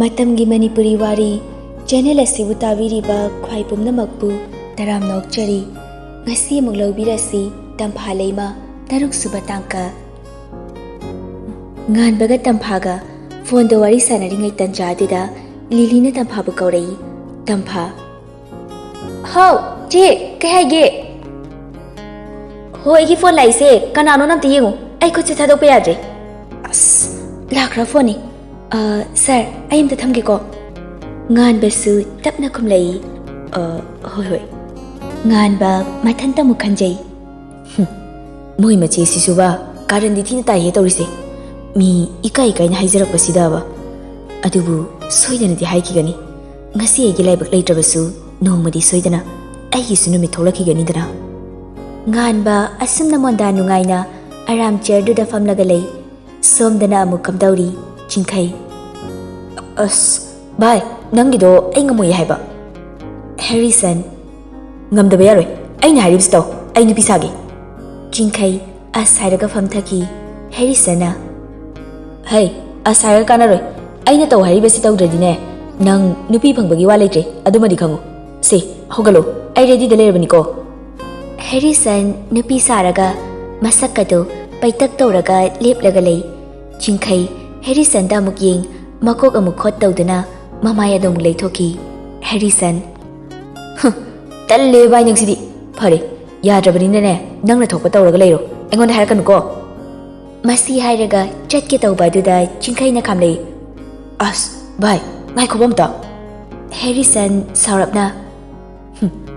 Matamgi Manipuri Wari channel asibu tabiriba khwai pumnamakpu taram nokchari ngasi amuk laubirasi Tamphaleima taruk suba tangka nganbaga Tamphaga phone da wari sanaringai tanjadida Lilina Tamphabu kaurei Tampha How che kai haige Ho igi phone laise kanano namte yengu ai khut se thadok pa yadre as lakra phone ni sir I am the thamge ko ngan basu tapna khumlei hoi hoi ngan ba mathanta mukhanjai moi mache sisuba karan di thina tai he torise mi ikai na haijarak pasida ba adubu soidana di haiki gani ngasi egi laibak leitrabasu nongmadi soidana ai gi sunumi tholaki gani dana ngan ba asumna monda nungaina aram chair du da famlaga lei somdana amuk kamdauri chingkai as bye nangido ai ngamoi haiba Harrison ngamdaba yaroi aina haribs to ai nupi sage chingkai asairaga famthaki Harrison hey asairaga kanaroi aina to haribasi tawdradine nang nupi phangbagi wa leitre adumadi khangu se hogalo ai ready da lerbani ko Harrison nupi saraga masakado paitak tawraga leplaga lei chingkai Harrison da muk yeng makok amuk khot tawdana mamaya dom leithoki Harrison talle bai nang sidi phare yadrabani ne nangna thokpa tawraga leiro engon harakanu ko masi hairaga chatke tawba duda chingkai na khamlei as bai ngai khobam ta Harrison saurapna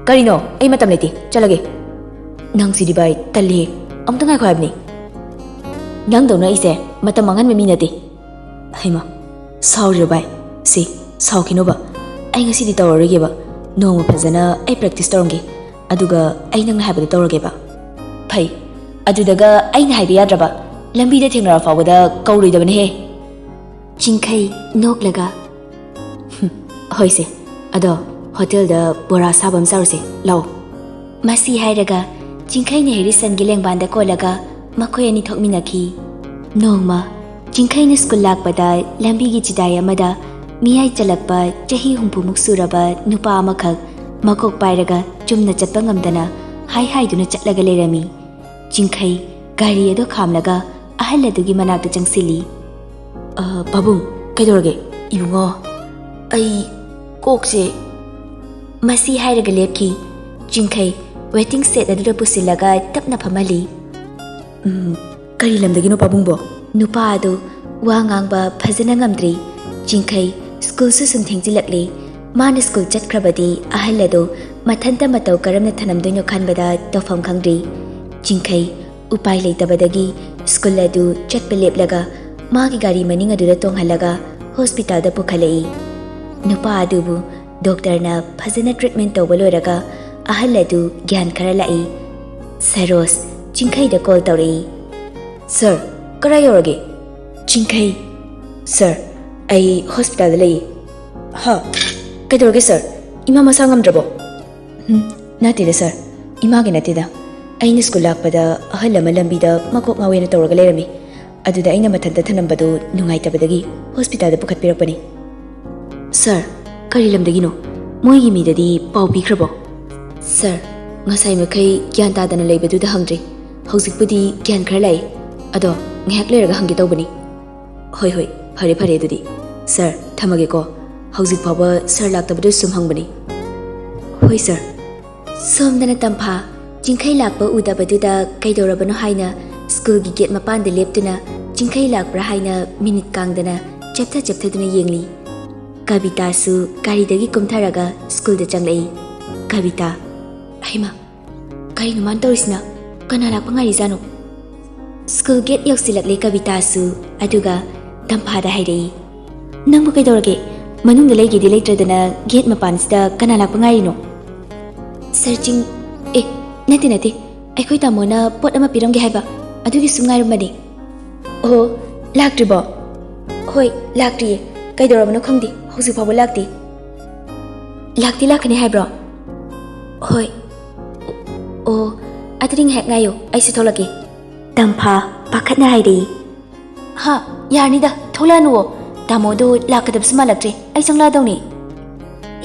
karino ai matam leti chalage nang sidi bai talle amta ngai khwabni nang dawna ise matam mangan me minati haima sauri bai si saukino ba ai ngasi di tawrage ba noma phajana ai practice tawrangi aduga ai nang haibada tawrage ba phai adudaga ai na haiba yadraba lambi da thengra fawada kauri da bane he chingkai noklaga hoise ado hotel da bora sabam sarse law masi hairaga chingkai ne Harrison gileng banda kolaga makhoi ani thokminaki nongma chingkai ne school lakpada lambi gi chidai amada miyai chalakpa chahi humpumuk suraba nupa amakhak makok pairaga chumna chatpa ngamdana hai duna chatlaga lerami chingkai gari ado khamlaga ahal adugi manakta changsili babung kaidorage ibungo ai kokse masi hairaga lepki chingkai waiting set aduda pusilaga tapna phamali kari lamdagino babungbo nupa adu wa ngangba phajana ngamdri chingkai school su sum thengjilakle man school chatkrabadi ahal adu mathanta matau karamna thanamdoino khanbada tofam khangri chingkai upai leitabadagi school adu chatpe leplaga magi gari maning adu tonghalaga hospital da pukhalei nupa adubu doctor na phajana treatment tawbaloraga ahal adu gyan khara lai Saros chingkai da call tawrei sir kara yorage chingkai sir ai hospital da lei ha kaidorage sir ima masa ngamdrabo nati da sir ima ge nati da aina school lakpada ahal ama lambi da makok ngawena tawraga lerami aduda aina mathanta thanambadu nungai tabadagi hospital da pukhat pirakpani sir kari lamdagino moi gi midadi pau pikrabo sir ngasai makai gyan ta dana leibadu da hangdri hojikpudi gyan khar lai ado ngahak leraga hangi tawbani hoi hoi phare adudi sir thamage ko hojik phaba sir laktabadu sum hangbani hoi sir somdana Tampha chingkai lakpa udabaduda kaidorabano haina school gi gate mapan de leptuna chingkai lakpra haina minute kangdana chaptha duna yengli Kavita su gari dagi kumtharaga school da changlei Kavita aima kari numan torisna kana lakpa ngari jano school gate yoksilakle Kavita su aduga Tampha da hairei nangbu kaidorage manungda leigi di leitradana gate mapan sida kana lakpa ngari no searching nati aikhoi tamona pot ama piramge haiba adugi sumngairumani oh laktribo hoi lakti kaidorabano khangdi hausi phaba lakti lakhani haibro hoi oh atring hek ngayo aisi tholake Tampha pakhatna hairi ha yarni da tholanu ꯇꯥꯃꯣꯗꯣ ꯂꯥꯛꯀꯗꯕꯁꯨ ꯃꯥꯜꯂꯛꯇ꯭ꯔꯦ ꯑꯩ ꯆꯪꯂꯛꯑꯗꯧꯅꯤ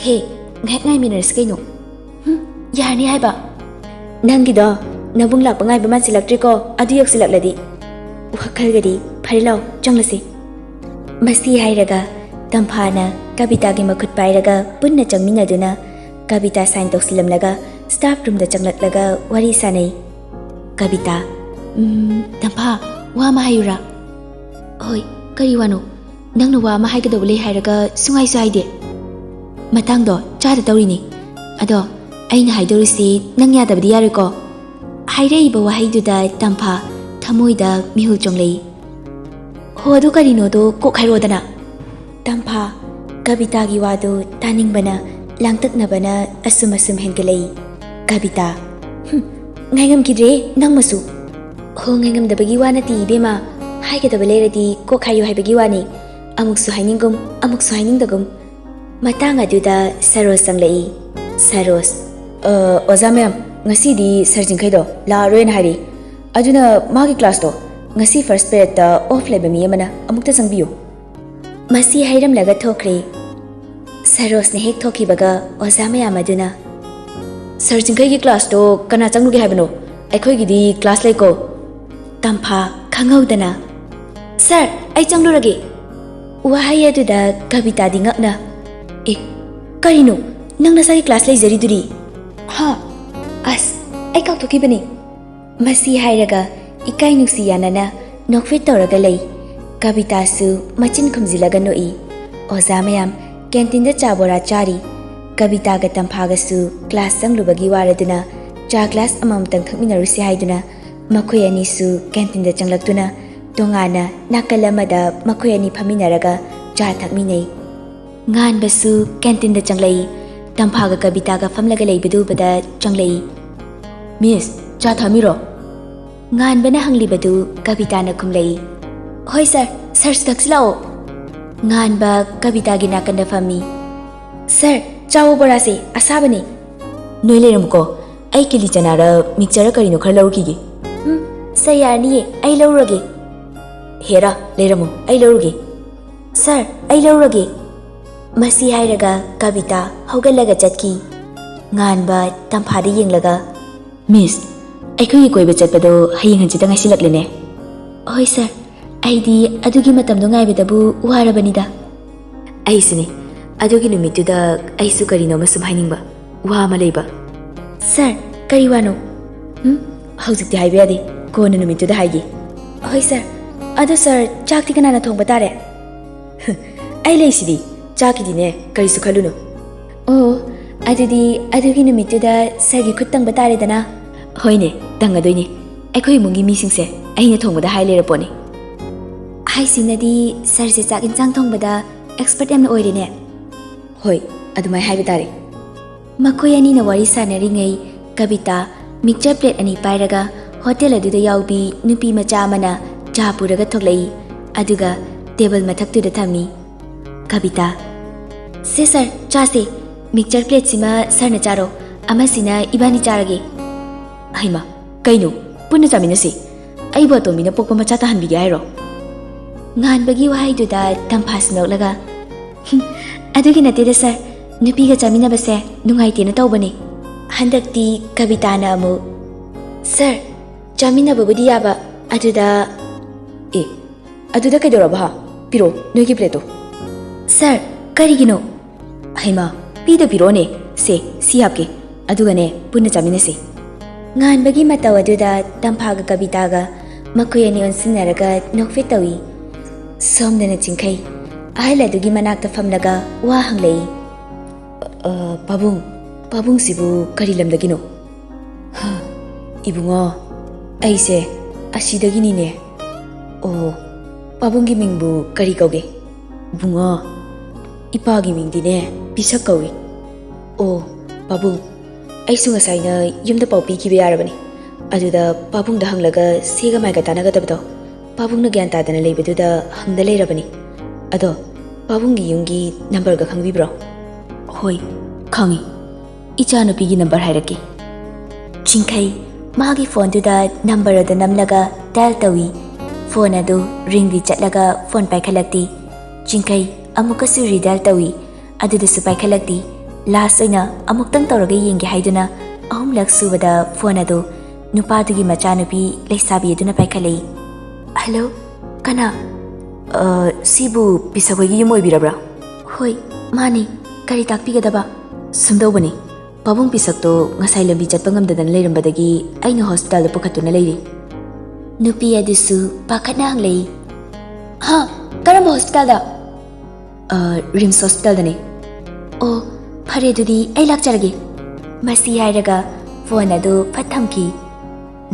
ꯍꯦ ꯉꯥꯏꯍꯥꯛ ꯉꯥꯏꯃꯤꯟꯅꯔꯁꯤ ꯀꯩꯅꯣ ꯌꯥꯔꯅꯤ ꯍꯥꯏꯕ ꯅꯪꯒꯤꯗꯣ ꯅꯕꯨꯡ ꯂꯥꯛꯄ ꯉꯥꯏꯕ ꯃꯥꯟꯁꯤꯜꯂꯛꯇ꯭ꯔꯤꯀꯣ ꯑꯗꯨ ꯌꯧꯁꯤꯜꯂꯛꯂꯗꯤ ꯋꯥꯈꯜꯒꯗꯤ ꯐꯔꯦ ꯂꯥꯎ ꯆꯪꯂꯁꯤ ꯃꯁꯤ ꯍꯥꯏꯔꯒ ꯇꯝꯐꯥꯅ ꯀꯕꯤꯇꯥꯒꯤ ꯃꯈꯨꯠ ꯄꯥꯏꯔꯒ ꯄꯨꯟꯅ ꯆꯪꯃꯤꯟꯅꯗꯨꯅ ꯀꯕꯤꯇꯥ ꯁꯥꯏꯟ ꯇꯧꯁꯤꯜꯂꯝꯂꯒ ꯁ꯭ꯇꯥꯐ ꯔꯨꯝꯗ ꯆꯪꯂꯛꯂꯒ ꯋꯥꯔꯤ ꯁꯥꯟꯅꯩ ꯀꯕꯤꯇꯥ ꯇꯝꯐꯥ ꯋꯥ ꯑꯃ ꯍꯥꯏꯌꯨꯔꯥ ꯍꯣꯏ ꯀꯔꯤ ꯋꯥꯅꯣ ꯅꯪꯅ ꯋꯥ ꯑꯃ ꯍꯥꯏꯒꯗꯧꯕ ꯂꯩ ꯍꯥꯏꯔꯒ ꯁꯨꯡꯍꯥꯏꯁꯨ ꯍꯥꯏꯗꯦ ꯃꯇꯥꯡꯗꯣ ꯆꯥꯗ ꯇꯧꯔꯤꯅꯤ ꯑꯗꯣ ꯑꯩꯅ ꯍꯥꯏꯗꯧꯔꯤꯁꯤ ꯅꯪ ꯌꯥꯗꯕꯗꯤ ꯌꯥꯔꯣꯏꯀꯣ ꯍꯥꯏꯔꯛꯏꯕ ꯋꯥꯍꯩꯗꯨꯗ ꯇꯝꯐꯥ ꯊꯃꯣꯏꯗ ꯃꯤꯍꯨꯜ ꯆꯣꯡꯂꯛꯏ ꯍꯣ ꯑꯗꯨ ꯀꯔꯤꯅꯣꯗꯣ ꯀꯣꯛ ꯍꯥꯏꯔꯣꯗꯅ ꯇꯝꯐꯥ ꯀꯕꯤꯇꯥꯒꯤ ꯋꯥꯗꯨ ꯇꯥꯅꯤꯡꯕꯅ ꯂꯥꯡꯇꯛꯅꯕꯅ ꯑꯁꯨꯝ ꯍꯦꯟꯒꯠꯂꯛꯏ ꯀꯕꯤꯇꯥ ꯉꯥꯏꯉꯝꯈꯤꯗ꯭ꯔꯦ ꯅꯪꯃꯁꯨ ꯍꯣ ꯉꯥꯏꯉꯝꯗꯕꯒꯤ ꯋꯥ ꯅꯠꯇꯦ ꯏꯕꯦꯝꯃ ꯍꯥꯏꯒꯗꯕ ꯂꯩꯔꯗꯤ ꯀꯣꯛ ꯍꯥꯏꯌꯨ ꯍꯥꯏꯕꯒꯤ ꯋꯥꯅꯤ ꯑꯃꯨꯛꯁꯨ ꯍꯥꯏꯅꯤꯡꯒꯨꯝ ꯑꯃꯨꯛꯁꯨ ꯍꯥꯏꯅꯤꯡꯗꯒꯨꯝ ꯃꯇꯥꯡ ꯑꯗꯨꯗ ꯁꯔꯣꯖ ꯆꯪꯂꯛꯏ ꯁꯔꯣꯖ ꯑꯣꯖꯥ ꯃꯌꯥꯝ ꯉꯁꯤꯗꯤ ꯁꯔꯖꯤꯡꯈꯩꯗꯣ ꯂꯥꯛꯑꯔꯣꯏꯅ ꯍꯥꯏꯔꯤ ꯑꯗꯨꯅ ꯃꯥꯒꯤ ꯀ꯭ꯂꯥꯁꯇꯣ ꯉꯁꯤ ꯐꯥꯔꯁ ꯄꯤꯔꯤꯌꯠꯇ ꯑꯣꯐ ꯂꯩꯕ ꯃꯤ ꯑꯃꯅ ꯑꯃꯨꯛꯇ ꯆꯪꯕꯤꯌꯨ ꯃꯁꯤ ꯍꯥꯏꯔꯝꯂꯒ ꯊꯣꯛꯈ꯭ꯔꯦ ꯁꯔꯣꯖꯅ ꯍꯦꯛ ꯊꯣꯛꯈꯤꯕꯒ ꯑꯣꯖꯥ ꯃꯌꯥꯝ ꯑꯗꯨꯅ ꯁꯔꯖꯤꯡꯈꯩꯒꯤ ꯀ꯭ꯂꯥꯁꯇꯣ ꯀꯅꯥ ꯆꯪꯂꯨꯒꯦ ꯍꯥꯏꯕꯅꯣ ꯑꯩꯈꯣꯏꯒꯤꯗꯤ ꯀ꯭ꯂꯥꯁ ꯂꯩꯀꯣ ꯇꯝꯐꯥ ꯈꯪꯍꯧꯗꯅ ꯁꯔ ꯑꯩ ꯆꯪꯂꯨꯔꯒꯦ ꯋꯥꯍꯩ ꯑꯗꯨꯗ ꯀꯕꯤꯇꯥꯗꯤ ꯉꯛꯅ ꯑꯦ ꯀꯔꯤꯅꯣ ꯅꯪ ꯅꯁꯥꯒꯤ ꯀ꯭ꯂꯥꯁ ꯂꯩꯖꯔꯤꯗꯨꯗꯤ ꯍꯥ ꯑꯁ ꯑꯩ ꯀꯥꯎꯊꯣꯛꯈꯤꯕꯅꯤ ꯃꯁꯤ ꯍꯥꯏꯔꯒ ꯏꯀꯥꯏ ꯅꯨꯡꯁꯤ ꯌꯥꯅꯅ ꯅꯣꯛꯐꯦꯠ ꯇꯧꯔꯒ ꯂꯩ ꯀꯕꯤꯇꯥꯁꯨ ꯃꯆꯤꯟ ꯈꯨꯝꯖꯤꯜꯂꯒ ꯅꯣꯛꯏ ꯑꯣꯖꯥ ꯃꯌꯥꯝ ꯀꯦꯟꯇꯤꯟꯗ ꯆꯥ ꯕꯣꯔꯥ ꯆꯥꯔꯤ ꯀꯕꯤꯇꯥꯒ ꯇꯝꯐꯥꯒꯁꯨ ꯀ꯭ꯂꯥꯁ ꯆꯪꯂꯨꯕꯒꯤ ꯋꯥꯔꯗꯨꯅ ꯆꯥ ꯒ꯭ꯂꯥꯁ ꯑꯃꯃꯝꯇꯪ ꯊꯛꯃꯤꯟꯅꯔꯨꯁꯤ ꯍꯥꯏꯗꯨꯅ ꯃꯈꯣꯏ ꯑꯅꯤꯁꯨ ꯀꯦꯟꯇꯤꯟꯗ ꯆꯪꯂꯛꯇꯨꯅ ꯇꯣꯉꯥꯟꯅ ꯅꯥꯀꯜ ꯑꯃꯗ ꯃꯈꯣꯏ ꯑꯅꯤ ꯐꯝꯃꯤꯟꯅꯔꯒ ꯆꯥ ꯊꯛꯃꯤꯟꯅꯩ ꯉꯥꯟꯕꯁꯨ ꯀꯦꯟꯇꯤꯟꯗ ꯆꯪꯂꯛꯏ ꯇꯝꯐꯥꯒ ꯀꯕꯤꯇꯥꯒ ꯐꯝꯂꯒ ꯂꯩꯕꯗꯨ ꯎꯕꯗ ꯆꯪꯂꯛꯏ ꯃꯤꯁ ꯆꯥ ꯊꯛꯃꯤꯔꯣ ꯉꯥꯟꯕꯅ ꯍꯪꯂꯤꯕꯗꯨ ꯀꯕꯤꯇꯥꯅ ꯈꯨꯝꯂꯛꯏ ꯍꯣꯏ ꯁꯔꯁꯨ ꯊꯛꯁꯤꯜꯂꯛꯑꯣ ꯉꯥꯟꯕ ꯀꯕꯤꯇꯥꯒꯤ ꯅꯥꯀꯟꯗ ꯐꯝꯃꯤ ꯁꯔ ꯆꯥꯎ ꯕꯣꯔꯥꯁꯦ ꯑꯁꯥꯕꯅꯤ ꯅꯣꯏ ꯂꯩꯔꯝꯃꯨꯀꯣ ꯑꯩ ꯀꯤꯂꯤ ꯆꯅꯥꯔ ꯃꯤꯛꯆꯔ ꯀꯔꯤꯅꯣ ꯈꯔ ꯂꯧꯔꯨꯈꯤꯒꯦ ꯁꯔ ꯌꯥꯔꯅꯤꯌꯦ ꯑꯩ ꯂꯧꯔꯨꯔꯒꯦ ꯍꯦꯔꯥ ꯂꯩꯔꯝꯃꯨ ꯑꯩ ꯂꯧꯔꯨꯒꯦ ꯁꯔ ꯑꯩ ꯂꯧꯔꯨꯔꯒꯦ ꯃꯁꯤ ꯍꯥꯏꯔꯒ ꯀꯕꯤꯇꯥ ꯍꯧꯒꯠꯂꯒ ꯆꯠꯈꯤ ꯉꯥꯟꯕ ꯇꯝꯐꯥꯗ ꯌꯦꯡꯂꯒ ꯃꯤꯁ ꯑꯩꯈꯣꯏꯒꯤ ꯀꯣꯏꯕ ꯆꯠꯄꯗꯣ ꯍꯌꯦꯡ ꯍꯪꯆꯤꯠꯇ ꯉꯥꯏꯁꯤꯜꯂꯛꯂꯦꯅꯦ ꯍꯣꯏ ꯁꯔ ꯑꯩꯗꯤ ꯑꯗꯨꯒꯤ ꯃꯇꯝꯗꯣ ꯉꯥꯏꯕꯗꯕꯨ ꯋꯥꯔꯕꯅꯤꯗ ꯑꯩꯁꯨꯅꯦ ꯑꯗꯨꯒꯤ ꯅꯨꯃꯤꯠꯇꯨꯗ ꯑꯩꯁꯨ ꯀꯔꯤꯅꯣꯃ ꯁꯨꯝ ꯍꯥꯏꯅꯤꯡꯕ ꯋꯥ ꯑꯃ ꯂꯩꯕ ꯁꯔ ꯀꯔꯤ ꯋꯥꯅꯣ ꯍꯧꯖꯤꯛꯇꯤ ꯍꯥꯏꯕ ꯌꯥꯗꯦ ꯀꯣꯟꯅ ꯅꯨꯃꯤꯠꯇꯨꯗ ꯍꯥꯏꯒꯦ ꯍꯣꯏ ꯁꯔ ꯑꯗꯣ ꯁꯔ ꯆꯥꯛꯇꯤ ꯀꯅꯥꯅ ꯊꯣꯡꯕ ꯇꯥꯔꯦ ꯑꯩ ꯂꯩꯁꯤꯗꯤ ꯆꯥꯛꯀꯤꯗꯤꯅꯦ ꯀꯔꯤꯁꯨ ꯈꯜꯂꯨꯅꯨ ꯑꯣ ꯑꯗꯨꯗꯤ ꯑꯗꯨꯒꯤ ꯅꯨꯃꯤꯠꯇꯨꯗ ꯁꯔꯒꯤ ꯈꯨꯠ ꯇꯪꯕ ꯇꯥꯔꯦꯗꯅ ꯍꯣꯏꯅꯦ ꯇꯪꯒꯗꯣꯏꯅꯦ ꯑꯩꯈꯣꯏ ꯏꯃꯨꯡꯒꯤ ꯃꯤꯁꯤꯡꯁꯦ ꯑꯩꯅ ꯊꯣꯡꯕꯗ ꯍꯥꯏ ꯂꯩꯔꯄꯣꯠꯅꯤ ꯍꯥꯏꯁꯤꯅꯗꯤ ꯁꯔꯁꯦ ꯆꯥꯛ ꯏꯟꯁꯥꯡ ꯊꯣꯡꯕꯗ ꯑꯦꯛꯁꯄꯔꯠ ꯌꯥꯝꯅ ꯑꯣꯏꯔꯦꯅꯦ ꯍꯣꯏ ꯑꯗꯨꯃꯥꯏꯅ ꯍꯥꯏꯕ ꯇꯥꯔꯦ ꯃꯈꯣꯏ ꯑꯅꯤꯅ ꯋꯥꯔꯤ ꯁꯥꯟꯅꯔꯤꯉꯩ ꯀꯕꯤꯇꯥ ꯃꯤꯛꯆꯔ ꯄ꯭ꯂꯦꯠ ꯑꯅꯤ ꯄꯥꯏꯔꯒ ꯍꯣꯇꯦꯜ ꯑꯗꯨꯗ ꯌꯥꯎꯕꯤ ꯅꯨꯄꯤ ꯃꯆꯥ ꯑꯃꯅ ꯆꯥ ꯄꯨꯔꯒ ꯊꯣꯛꯂꯛꯏ ꯑꯗꯨꯒ ꯇꯦꯕꯜ ꯃꯊꯛꯇꯨꯗ ꯊꯝꯃꯤ ꯀꯕꯤꯇꯥ ꯁꯦ ꯁꯔ ꯆꯥꯁꯦ ꯃꯤꯛꯆꯔ ꯄ꯭ꯂꯦꯠꯁꯤꯃ ꯁꯔꯅ ꯆꯥꯔꯣ ꯑꯃꯁꯤꯅ ꯏꯕꯥꯅꯤ ꯆꯥꯔꯒꯦ ꯍꯩꯃꯥ ꯀꯩꯅꯣ ꯄꯨꯟꯅ ꯆꯥꯃꯤꯟꯅꯁꯤ ꯑꯩꯕꯨ ꯑꯇꯣꯝꯕꯤꯅ ꯄꯣꯛꯄ ꯃꯆꯥ ꯇꯥꯍꯟꯕꯤꯒꯦ ꯍꯥꯏꯔꯣ ꯉꯥꯟꯕꯒꯤ ꯋꯥꯍꯩꯗꯨꯗ ꯇꯝꯐꯥꯁꯨ ꯅꯣꯛꯂꯒ ꯑꯗꯨꯒꯤ ꯅꯠꯇꯦꯗ ꯁꯔ ꯅꯨꯄꯤꯒ ꯆꯥꯃꯤꯟꯅꯕꯁꯦ ꯅꯨꯡꯉꯥꯏꯇꯦꯅ ꯇꯧꯕꯅꯤ ꯍꯟꯗꯛꯇꯤ ꯀꯕꯤꯇꯥꯅ ꯑꯃꯨꯛ ꯁꯔ ꯆꯥꯃꯤꯟꯅꯕꯕꯨꯗꯤ ꯌꯥꯕ ꯑꯗꯨꯗ ꯑꯗꯨꯗ ꯀꯩꯗꯧꯔꯕ ꯄꯤꯔꯣ ꯅꯣꯏꯒꯤ ꯄ꯭ꯂꯦꯠꯇꯣ ꯁꯔ ꯀꯔꯤꯒꯤꯅꯣ ꯍꯩꯃꯥ ꯄꯤꯔꯛꯑꯣꯅꯦ ꯁꯤ ꯍꯥꯞꯀꯦ ꯑꯗꯨꯒꯅꯦ ꯄꯨꯟꯅ ꯆꯥꯃꯤꯟꯅꯁꯤ ꯉꯥꯟꯕꯒꯤ ꯃꯇꯧ ꯑꯗꯨꯗ ꯇꯝꯐꯥꯒ ꯀꯕꯤꯇꯥꯒ ꯃꯈꯣꯏ ꯑꯅꯤ ꯑꯣꯟꯁꯤꯟꯅꯔꯒ ꯅꯣꯛꯐꯦꯠ ꯇꯧꯏ ꯁꯣꯝꯗꯅ ꯆꯤꯡꯈꯩ ꯑꯍꯜ ꯑꯗꯨꯒꯤ ꯃꯅꯥꯛꯇ ꯐꯝꯂꯒ ꯋꯥ ꯍꯪꯂꯛꯏ ꯄꯥꯕꯨꯡꯁꯤꯕꯨ ꯀꯔꯤ ꯂꯝꯗꯒꯤꯅꯣ ꯏꯕꯨꯡꯉꯣ ꯑꯩꯁꯦ ꯑꯁꯤꯗꯒꯤꯅꯤꯅꯦ ꯑꯣ ꯄꯥꯕꯨꯡꯒꯤ ꯃꯤꯡꯕꯨ ꯀꯔꯤ ꯀꯧꯒꯦ ꯏꯕꯨꯡꯉꯣ ꯏꯄꯥꯒꯤ ꯃꯤꯡꯗꯤꯅꯦ ꯄꯤꯁꯛ ꯀꯧꯏ ꯑꯣ ꯄꯥꯕꯨꯡ ꯑꯩꯁꯨ ꯉꯁꯥꯏꯅ ꯌꯨꯝꯗ ꯄꯥꯎ ꯄꯤꯈꯤꯕ ꯌꯥꯔꯕꯅꯤ ꯑꯗꯨꯗ ꯄꯥꯕꯨꯡꯗ ꯍꯪꯂꯒ ꯁꯤꯒ ꯃꯥꯏꯒ ꯇꯥꯟꯅꯒꯗꯕꯗꯣ ꯄꯥꯕꯨꯡꯅ ꯒ꯭ꯌꯥꯟ ꯇꯥꯗꯅ ꯂꯩꯕꯗꯨꯗ ꯍꯪꯗ ꯂꯩꯔꯕꯅꯤ ꯑꯗꯣ ꯄꯥꯕꯨꯡꯒꯤ ꯌꯨꯝꯒꯤ ꯅꯝꯕꯔꯒ ꯈꯪꯕꯤꯕ꯭ꯔꯣ ꯍꯣꯏ ꯈꯪꯏ ꯏꯆꯥꯅꯨꯄꯤꯒꯤ ꯅꯝꯕꯔ ꯍꯥꯏꯔꯛꯀꯦ ꯆꯤꯡꯈꯩ ꯃꯥꯒꯤ ꯐꯣꯟꯗꯨꯗ ꯅꯝꯕꯔ ꯑꯗꯨ ꯅꯝꯂꯒ ꯗꯥꯏꯜ ꯇꯧꯏ ꯐꯣꯟ ꯑꯗꯨ ꯔꯤꯡꯗꯤ ꯆꯠꯂꯒ phone ꯄꯥꯏꯈꯠꯂꯛꯇꯦ Chinkai amukasu redial tawi adudasu paikhalakti last oina amuktang tawraga yenge haiduna ahumlak subada phone adu nupadugi machanupi leisabi aduna paikhalei. Hello kana sibu pisagoigi yum oibirabra? Hoi mani kari takpigadaba sumdobani pabung pisakto ngasai lambi chatpa ngamdadana leirambadagi aina hospital da pukhatuna leiri. Nupi adusu pakhatna hanglei. Ha karamba hospital da? Rims hospital da ne. Oh phare dudi ai lakcharage. Masi hairaga phone adu phathamki.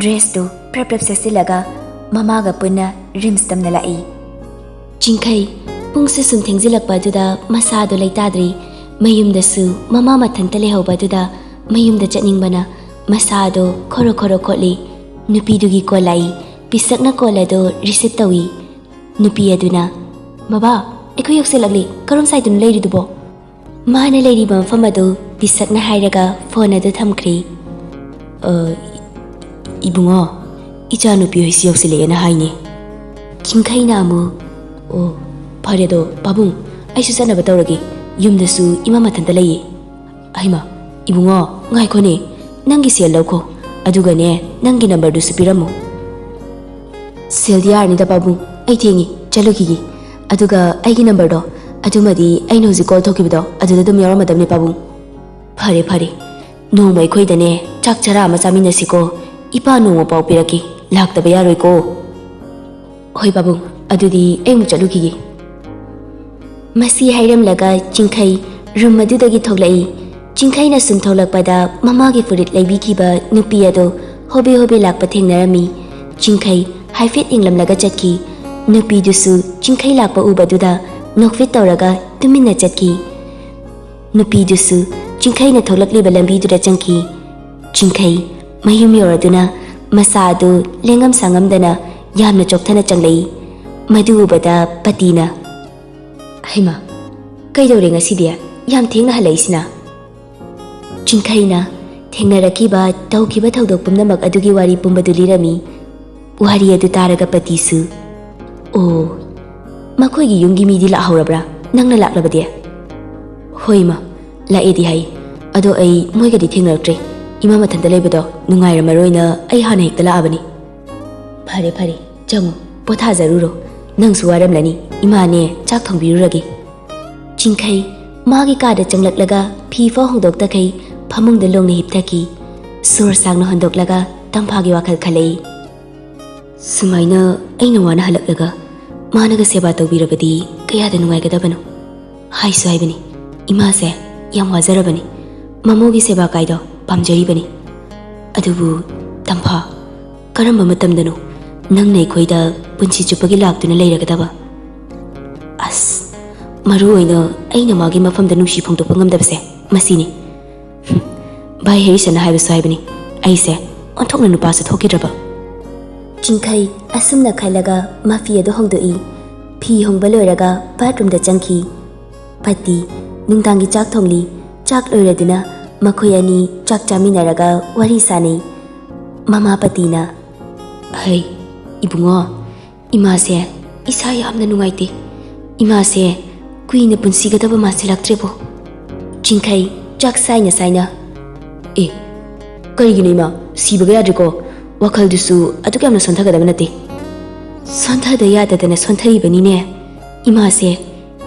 Dress do prep sesilaga mama ga punna rims tamna lai. Chinkai pungse sum thengzilakpa duda masa do leitadri mayumdasu mama mathanta lehauba duda mayumda chatningbana masa do khoro khoro kholi nupi dugi kolai pisakna kolado receive tawi. Nupi aduna baba ekoi yokselagli karom side dun leiri dubo mana leiri bam famadu pisakna hairaga phone adu thamkri. Ibungo icha nupi hoisi yoksele na haine. Chinkai na amu oh phare do babung aisu sana batawragi yumdasu ima mathanta lei. Aima ibungo ngai khone nangi sel lawko aduga ne nangi number du supiramu. Sel diar ni da babung ai thingi chalogi aduga aigi number do adumadi aino ji call thokibido aduda dum yaramadamni babung. Phare phare no mai khoi dane chak chara ma chaminasi ko ipa no pau piraki laktaba yaroi ko. Hoi babung adudi ai mu chalugi. Masi hairam laga Chinkai room adudagi thoglai. Chinkai na sum tholakpada mama gi furit laibi kiba nupi ado hobe hobe lakpa thengnarami. Chinkai haifet inglam laga chatki. Nupi dusu Chinkai lakpa ubaduda nokfit tawraga tuminna chatki. Nupi dusu Chinkai na tholakliba lambi duda changki. Chinkai mayum yoraduna masa adu lengam sangamdana yamna chokthana changlai. Madu ubada patina. Haima kaidore ngasidia yam thengna halaisina. Chinkai na thengnarakiba tawkiba thodok pumnamak adugi wari pumbadu lirami. Wari adu taraga patisu oh makoigi yungi midi la haurabra nangna laklabade? Hoima laedi hai ado ai moigadi thengnaktre ima mathanta leibado nungairamaroina ai hana hekta laabani. Phare phare changu potha zaruro nangsu waramlani ima ne chak thongbiruragi. Chinkai magi kada changlaklaga phi fo hongdokta kai phamungda longna hipthaki sur sangna hondoklaga tamphagi wakhal khalei. Sumaina aina wana halaklaga managa seba tawbirabadi kayada nungaigadabano haisu haibani ima se yam wazarabani mamogi seba kaido pamjaribani. Adubu tampha karamba matamdano nangna ikhoida punchi chupagi laktuna leiragadaba? As maru oina aina magi mafamda nungsi phongdokpa ngamdabase masini. Bai herisana haibasu haibani aise onthokna nupa sa thokidraba. Chinkai asumna khailaga mafia do hongdoi phi hongba loiraga bathroom da changki. Pati nungdangi chak thongli chak loiraduna makhoi ani chak chaminaraga wari sanei. Mama patina hai ibungo ima se isa yamna nungaite ima se kuina punsigadaba masilaktrebo. Chinkai chak saina saina karigino ima sibaga yadriko wakal dusu atu kyamna sonthagadaba nate. Sonthada yadadana sonthari ne ima se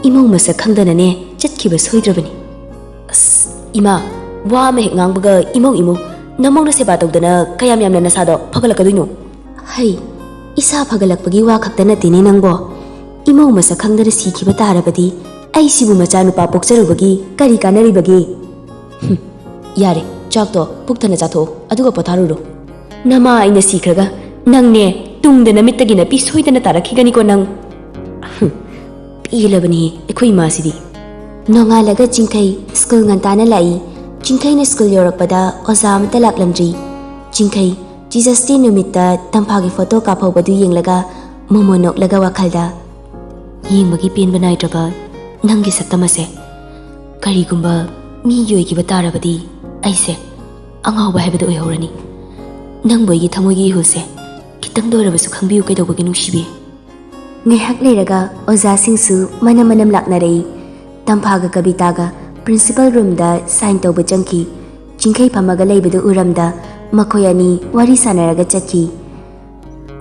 imau masa khangdana ne chatkiba soidrabani. As ima wa me ngangbaga imau namongna seba tawdana kayam yamna nasado phagalakaduino? Hai isa phagalakpagi wa khakta natine nangbo imau masa khangdana sikhiba tarabadi ai sibu macha nupa pokcharubagi kari kanaribagi. Yare chakto pukthana chatho aduga potharuro. Nama aina sikhraga nangne tungda namittagi na pisoidana tarakhigani ko nang. Pilabani ekhoi masidi. Nongalaga Chinkai school ngantana lai. Chinkai na school yorakpada oza amta laklamdri. Chinkai Jesus Day numitta tamphagi photo kaphobadu yenglaga momo noklaga wakhalda yengmagi penba naidraba nangi saktamase karigumba mi yoigiba tarabadi aise angawba haibadu oihorani. Nangboigi thamoigi huse kitang dorabasu khangbiu kaidobagi nungsibi. ngaihak leiraga oza singsu manam laknarei Tamphaga Kabitaga principal room da sign tauba changki Jinkai phamaga leibadu uramda makoyani wari sanaraga chakki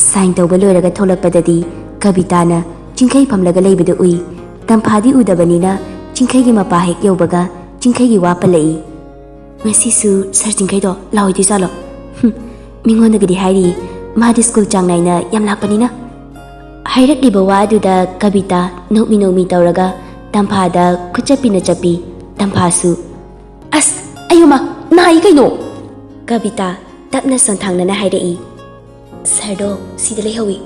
sign tauba loiraga tholakpadadi Kabitana Jinkai phamlaga leibadu ui Tamphadi udabanina Jinkai gi mapa hek yobaga Jinkai gi wapa lei ngasisu sar Jinkai do lawi jalo mingonda gidi hairi madi school changnaina yam lakpanina hairak liba wa aduda Kabita nomi tauraga Tamphada kuchapina chapi Tamphasu as ayuma nai kaino Kabita tapna sonthangna hairei sardo sida lehawi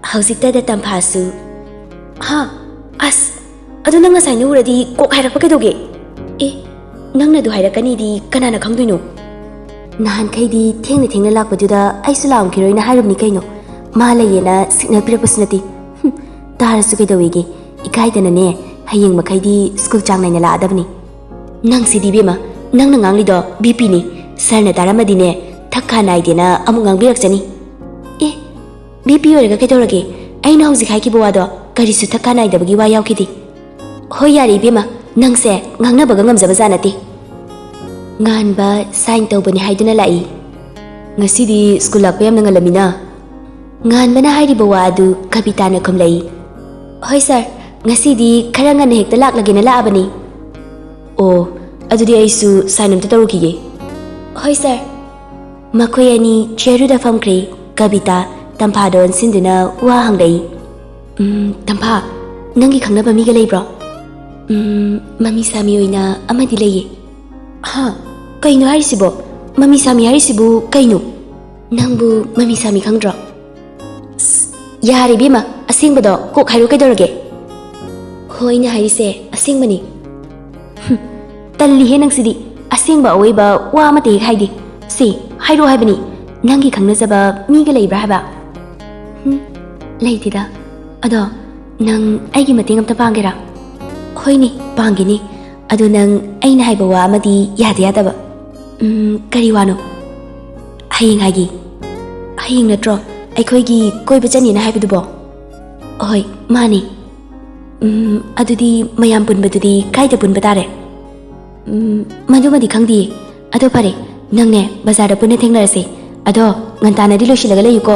haujikta da Tamphasu ha as adu nang ngasai nu uradi kok hairak pa kedoge e nangna du hairakani di kanana khangduino nahan khaidi thengna lakpaduda aisu laum khiroina hairumni kaino ma layena signal pirapasnati tarasu kedawege ikaidana ne hayeng makhaidi school changnaina la adabni nang sidi bema nangna ngangli do BP ni sarna taramadi ne thakha naidena amu ngangbirak chani e BP orega kedorage aina hauji khai ki bawado karisu thakha naidabagi wa yaukidi hoi yari bema nangse ngangna baga ngamjaba janati nganba sign tawbani haiduna lai ngasidi school lakpa yamna ngalamina nganbana hairi bawa adu Kabitana khomlai hoi sir ngasidi khara ngana hekta laklagena laabani o adudi aisu sign amta tarukige hoi sir makoyani cheru da famkre Kabita Tamphadon sinduna wa hanglai Tampha nangi khangnaba miga leibro mami sami oina amadi leiye ha kaino harisibo mami sami harisibu kaino nangbu mami sami khangdro yari bima asingbado kok hairu kaidorage hoina harise asingbani talli he nangsidi asingba oiba wa mate haidi si hairu haibani nangi khangnajaba miga leibra haba leitida ado nang aigi mateng amta pangera hoini pangini ado nang aina haiba wa amadi yada yadaba kari wano hayeng haigi hayeng natro ꯑꯩꯈꯣꯏꯒꯤ ꯀꯣꯏꯕ ꯆꯠꯅꯤꯅ ꯍꯥꯏꯕꯗꯨꯕꯣ ꯍꯣꯏ ꯃꯥꯅꯤ ꯑꯗꯨꯗꯤ ꯃꯌꯥꯝ ꯄꯨꯟꯕꯗꯨꯗꯤ ꯀꯥꯏꯗ ꯄꯨꯟꯕ ꯇꯥꯔꯦ ꯃꯗꯨꯃꯗꯤ ꯈꯪꯗꯤꯌꯦ ꯑꯗꯣ ꯐꯔꯦ ꯅꯪꯅꯦ ꯕꯖꯥꯔꯗ ꯄꯨꯟꯅ ꯊꯦꯡꯅꯔꯁꯦ ꯑꯗꯣ ꯉꯟꯇꯥꯅꯗꯤ ꯂꯣꯏꯁꯤꯜꯂꯒ ꯂꯩꯌꯨꯀꯣ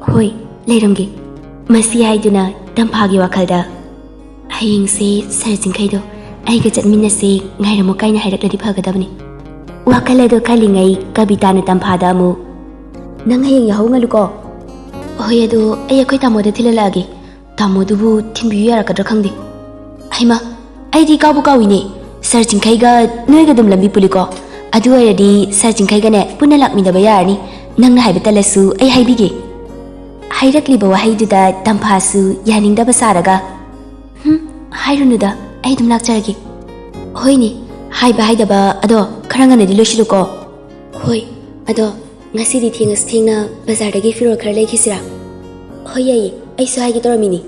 ꯍꯣꯏ ꯂꯩꯔꯝꯒꯦ ꯃꯁꯤ ꯍꯥꯏꯗꯨꯅ ꯇꯝꯐꯥꯒꯤ ꯋꯥꯈꯜꯗ ꯍꯌꯦꯡꯁꯦ ꯁꯔ ꯆꯤꯡꯈꯩꯗꯣ ꯑꯩꯒ ꯆꯠꯃꯤꯟꯅꯁꯦ ꯉꯥꯏꯔꯝꯃꯨ ꯀꯥꯏꯅ ꯍꯥꯏꯔꯛꯂꯗꯤ ꯐꯒꯗꯕꯅꯤ ꯋꯥꯈꯜ ꯑꯗꯣ ꯈꯜꯂꯤꯉꯩ ꯀꯕꯤꯇꯥꯅ ꯇꯝꯐꯥꯗ ꯑꯃꯨꯛ ꯅꯪ ꯍꯌꯦꯡ ꯌꯥꯍꯧ ꯉꯜꯂꯨꯀꯣ ꯍꯣꯏ ꯑꯗꯣ ꯑꯩꯈꯣꯏ ꯇꯥꯃꯣꯗ ꯊꯤꯜꯍꯜꯂꯛꯑꯒꯦ ꯇꯥꯃꯣꯗꯨꯕꯨ ꯊꯤꯟꯕꯤꯌꯨ ꯌꯥꯔꯛꯀꯗ꯭ꯔꯥ ꯈꯪꯗꯦ ꯍꯩꯃꯥ ꯑꯩꯗꯤ ꯀꯥꯎꯏꯅꯦ ꯁꯔ ꯆꯤꯡꯈꯩꯒ ꯅꯣꯏꯒ ꯑꯗꯨꯝ ꯂꯝꯕꯤ ꯄꯨꯜꯂꯤꯀꯣ ꯑꯗꯨ ꯑꯣꯏꯔꯗꯤ ꯁꯔ ꯆꯤꯡꯈꯩꯒꯅꯦ ꯄꯨꯟꯅ ꯂꯥꯛꯃꯤꯟꯅꯕ ꯌꯥꯔꯅꯤ ꯅꯪꯅ ꯍꯥꯏꯕ ꯇꯜꯂꯁꯨ ꯑꯩ ꯍꯥꯏꯕꯤꯒꯦ ꯍꯥꯏꯔꯛꯂꯤꯕ ꯋꯥꯍꯩꯗꯨꯗ ꯇꯝꯐꯥꯁꯨ ꯌꯥꯅꯤꯡꯗꯕ ꯁꯥꯔꯒ ꯍꯥꯏꯔꯨꯅꯨꯗ ꯑꯩ ꯑꯗꯨꯝ ꯂꯥꯛꯆꯔꯒꯦ ꯍꯣꯏꯅꯦ ꯍꯥꯏꯕ ꯍꯥꯏꯗꯕ ꯑꯗꯣ ꯈꯔ ꯉꯟꯅꯗꯤ ꯂꯣꯏꯁꯤꯜꯂꯨꯀꯣ ꯍꯣꯏ ꯑꯗꯣ ꯉꯁꯤꯗꯤ ꯊꯦꯡꯉꯁꯨ ꯊꯦꯡꯅ ꯕꯖꯥꯔꯗꯒꯤ ꯐꯤꯔꯣꯜ ꯈꯔ ꯂꯩꯈꯤꯁꯤꯔꯥ ꯍꯣꯏ ꯌꯥꯏꯌꯦ ꯑꯩꯁꯨ ꯍꯥꯏꯒꯦ ꯇꯧꯔꯝꯃꯤꯅꯤ